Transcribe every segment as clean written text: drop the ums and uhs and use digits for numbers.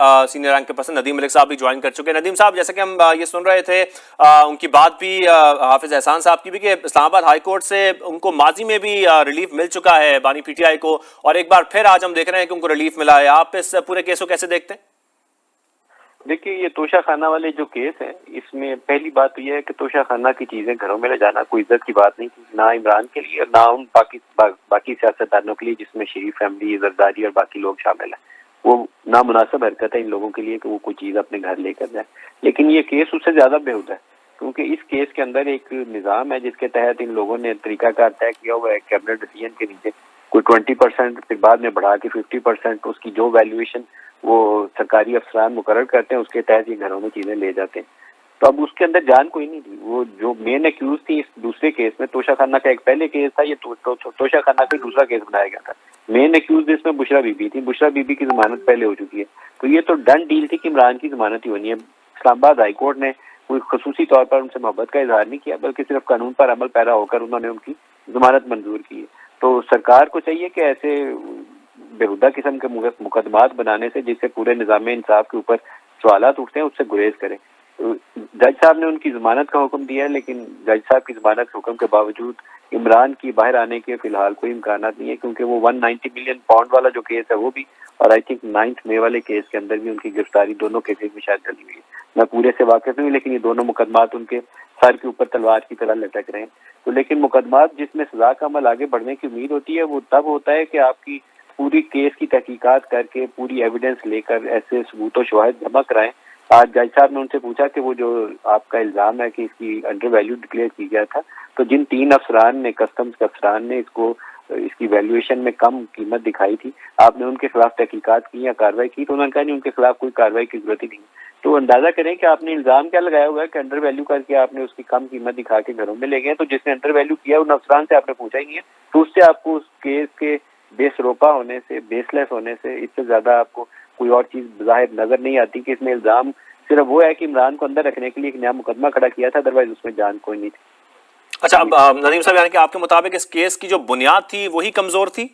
Senior rank person Nadeem Malik साहब भी join कर चुके हैं। नदीम साहब, जैसे कि हम ये सुन रहे थे, उनकी बात भी हाफिज एहसान साहब की भी, कि इस्लामाबाद हाई कोर्ट से उनको माजी में भी रिलीफ मिल चुका है बानी पीटीआई को, और एक बार फिर आज हम देख रहे हैं कि उनको रिलीफ मिला है। आप इस पूरे केस को कैसे देखते हैं? देखिए, ये तोशा खाना वाले जो केस है, इसमें पहली बात तो ये है कि तोशा खाना की चीजें घरों में ले जाना कोई इज्जत की बात नहीं थी, ना इमरान के लिए ना उन बाकी सियासतदानों के लिए, जिसमें शरीफ फैमिली, जरदारी और बाकी लोग शामिल हैं। वो नामुनासिब हरकत है इन लोगों के लिए कि वो कोई चीज अपने घर लेकर जाए। लेकिन ये केस उससे ज्यादा बेहुदा है, क्योंकि इस केस के अंदर एक निज़ाम है जिसके तहत इन लोगों ने तरीकाकार तय किया हुआ है। कैबिनेट डिसीजन के नीचे कोई 20%, फिर बाद में बढ़ा के 50% उसकी जो वैल्यूएशन वो सरकारी अफसरान मुकर्रर करते हैं, उसके तहत ये घरों में चीजें ले जाते हैं। तो अब उसके अंदर जान कोई नहीं थी। वो जो मेन एक्यूज थी इस दूसरे केस में, तोशा खाना का एक पहले केस था, ये तोशा खाना का दूसरा केस बनाया गया था। मेन एक्यूज इसमें बुशरा बीबी थी। बुशरा बीबी की जमानत पहले हो चुकी है, तो ये तो डन डील थी कि इमरान की जमानत ही होनी है। इस्लामाबाद हाई कोर्ट ने कोई खसूसी तौर पर उनसे मोहब्बत का इजहार नहीं किया, बल्कि सिर्फ कानून पर अमल पैरा होकर उन्होंने उनकी जमानत मंजूर की है। तो सरकार को चाहिए कि ऐसे बेहुदा किस्म के मुकदमात बनाने से, जिससे पूरे निज़ाम इंसाफ के ऊपर सवालात उठते हैं, उससे गुरेज करें। जज साहब ने उनकी जमानत का हुक्म दिया है, लेकिन जज साहब की जमानत के हुक्म के बावजूद इमरान की बाहर आने के फिलहाल कोई इम्कान नहीं है, क्योंकि वो 190 मिलियन पाउंड वाला जो केस है वो भी, और आई थिंक 9 मई वाले केस के अंदर भी उनकी गिरफ्तारी दोनों केसेस में शायद डली हुई है। मैं पूरे से वाकिफ नहीं हूँ, लेकिन ये दोनों मुकदमात उनके सर के ऊपर तलवार की तरह लटक रहे हैं। तो लेकिन मुकदमात जिसमें सजा का अमल आगे बढ़ने की उम्मीद होती है, वो तब होता है कि आपकी पूरी केस की तहकीकात करके, पूरी एविडेंस लेकर ऐसे सबूत व शवाहिद जमा कराएं। आज जज साहब ने उनसे पूछा कि वो जो आपका इल्जाम है कि इसकी अंडर वैल्यू डिक्लेयर की गया था, तो जिन 3 अफसरान ने, कस्टम्स के अफसरान ने इसकी वैल्यूएशन में कम कीमत दिखाई थी, आपने उनके खिलाफ तहकीकात की या कार्रवाई की? तो उन्होंने कहा नहीं, उनके खिलाफ कोई कार्रवाई की जरूरत ही नहीं। तो अंदाजा करें कि आपने इल्जाम क्या लगाया हुआ है कि अंडर वैल्यू करके आपने उसकी कम कीमत दिखा के घरों में ले गए। तो जिसने अंडर वैल्यू किया उन अफसरान से आपने पूछा ही नहीं है, तो उससे आपको उस केस के बेसरोपा होने से, बेसलेस होने से, इससे ज्यादा आपको कोई और चीज जाहिर नजर नहीं आती कि इसमें इल्जाम सिर्फ वो है कि इमरान को अंदर रखने के लिए एक नया मुकदमा खड़ा किया था, अदरवाइज उसमें जान कोई नहीं थी। अच्छा, अब नदीम साहब, यानी कि आपके मुताबिक इस केस की जो बुनियाद थी वही कमजोर थी?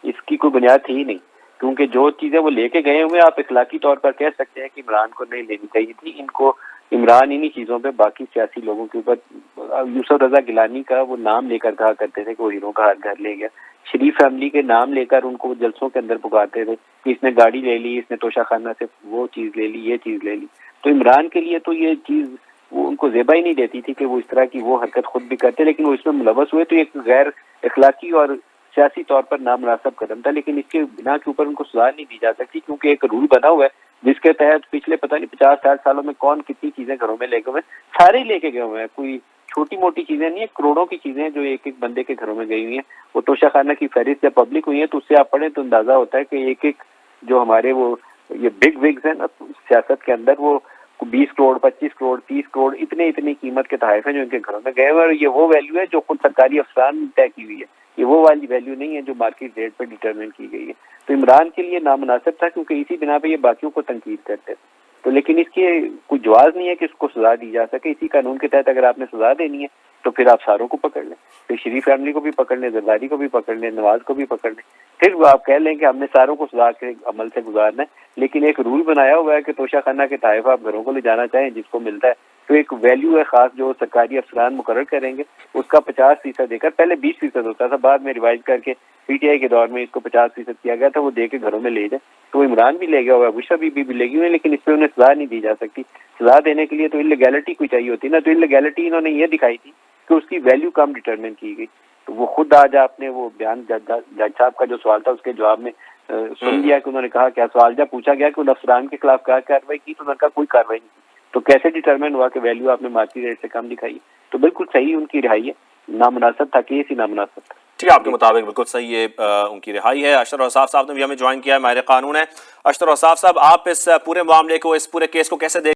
इसकी कोई बुनियाद थी ही नहीं, क्योंकि जो चीजें वो लेके गए हुए, आप इखलाकी तौर पर कह सकते हैं कि इमरान को नहीं लेनी चाहिए थी। इनको इमरान इन्हीं चीजों पे बाकी सियासी लोगों के ऊपर, यूसुफ रजा गिलानी का वो नाम लेकर कहा करते थे कि वो हीरो का घर ले गया। शरीफ फैमिली के नाम लेकर उनको जलसों के अंदर पुकारते थे कि इसने गाड़ी ले ली, इसने तोशा खाना से वो चीज ले ली, ये चीज ले ली। तो इमरान के लिए तो ये चीज वो उनको ज़ेबा ही नहीं देती थी कि वो इस तरह की वो हरकत खुद भी करते, लेकिन वो इसमें मुलव्वस हुए, तो एक गैर इखलाकी और सियासी तौर पर नामुनासिब कदम था। लेकिन इसके बिना के ऊपर उनको सजा नहीं दी जा सकती, क्योंकि एक रूल बना हुआ है जिसके तहत पिछले पता नहीं 50-60 सालों में कौन कितनी चीजें घरों में लेके हुए, सारे लेके गए हुए हैं। कोई छोटी मोटी चीजें नहीं है, करोड़ों की चीजें जो एक एक बंदे के घरों में गई हुई हैं। वो तोशा खाना की फहरिस्त जब पब्लिक हुई है, तो उससे आप पढ़े तो अंदाजा होता है कि एक एक जो हमारे वो ये बिग विग्स है ना सियासत के अंदर, वो 20 करोड़, 25 करोड़, 30 करोड़, इतनी कीमत के तहफ हैं जो इनके घरों में गए हुए। और ये वो वैल्यू है जो खुद सरकारी अफसरान तय की हुई है, ये वो वाली वैल्यू नहीं है जो मार्केट रेट पर डिटरमिन की गई है। तो इमरान के लिए नामुनासिब था, क्योंकि इसी बिना पे ये बाकियों को तनकीद करते थे। तो लेकिन इसकी कोई जवाब नहीं है कि इसको सजा दी जा सके। इसी कानून के तहत अगर आपने सजा देनी है तो फिर आप सारों को पकड़ लें, फिर शरीफ फैमिली को भी पकड़ लें, जरदारी को भी पकड़ लें, नवाज को भी पकड़ लें, फिर आप कह लें कि हमने सारों को सजा के अमल से गुजारना है। लेकिन एक रूल बनाया हुआ है कि तोशा खाना के तहफ आप घरों को ले जाना चाहें, जिसको मिलता है तो एक वैल्यू है खास जो सरकारी अफसरान मुकर्रर करेंगे, उसका 50% देकर, पहले 20% होता था, बाद में रिवाइज करके पीटीआई के दौर में इसको 50% किया गया था, वो दे के घरों में ले जाए। तो इमरान भी ले गया हुआ है, बुशरा बीबी भी लेगी हुई है, लेकिन इस पर उन्हें सजा नहीं दी जा सकती। सजा देने के लिए तो इलीगैलिटी कोई चाहिए होती ना, तो इलीगैलिटी इन्होंने ये दिखाई थी कि उसकी वैल्यू कम डिटरमिन की गई। तो वो खुद आज आपने वो बयान जज साहब का जो सवाल था उसके जवाब में सुन लिया कि उन्होंने कहा, क्या सवाल जब पूछा गया कि उन अफसरान के खिलाफ क्या कार्रवाई की, तो उन्होंने कहा कोई कार्रवाई नहीं की। तो कैसे डिटरमिन हुआ कि वैल्यू आपने मार्केट रेट से कम दिखाई? तो बिल्कुल सही उनकी रिहाई है, नामुनासिब था, केस ही नामुनासिब था। ठीक है, आपके मुताबिक बिल्कुल सही है, उनकी रिहाई है। अशरफ औसाफ साहब ने भी हमें ज्वाइन किया है, माहिर कानून है। अशरफ औसाफ साहब, आप इस पूरे मामले को, इस पूरे केस को कैसे देख